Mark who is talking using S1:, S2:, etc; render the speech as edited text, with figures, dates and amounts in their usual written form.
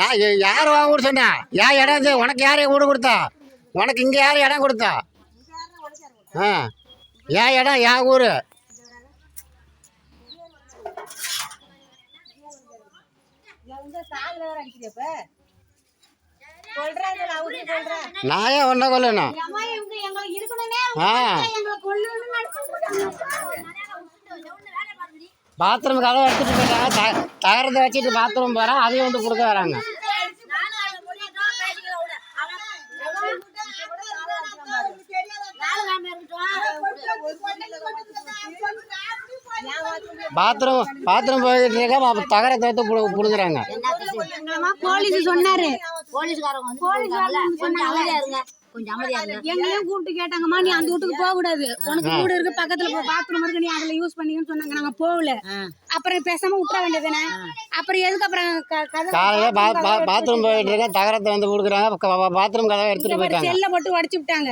S1: நான் யார் வாங்க கூட சொன்னேன்? ஏன் இடம் இது? உனக்கு யார் வீடு கொடுத்தா? உனக்கு இங்கே யார் இடம் கொடுத்தா? ஆ, ஏன் இடம், ஏன் ஊர்? நான் ஏன் ஒன்றை கொல்லணும்? ஆ, பாத்ரூம் கதவை எடுத்துட்டு போயிட்டாங்க. தகரத்தை வச்சுட்டு பாத்ரூம் போகிறேன், அதையும் வந்து கொடுக்க வராங்க. பாத்ரூம் போயிட்டு இருக்க தகரத்தை வந்து புடுங்குறாங்க.
S2: போலீஸ் சொன்னாரு,
S3: எங்களையும் கூப்பிட்டு கேட்டாங்கம்மா, நீ அந்த வீட்டுக்கு போக கூடாது, உனக்கு வீடு இருக்கு பக்கத்துல பாத்ரூம் இருக்கு, நீ அதுல யூஸ் பண்ணிக்கன்னு சொன்னாங்க. நாங்க போகல. அப்புறம் பேசாம விட்டுற வேண்டியதுதானே. அப்புறம் எதுக்கு அப்புறம்
S1: காலையில பாத்ரூம் போயிட்டு இருக்க தகரத்தை வந்து கொடுக்குறாங்க. பாத்ரூம் கதவை எடுத்துட்டு போயிட்டாங்க.
S3: செல்ல போட்டு உடச்சு விட்டாங்க.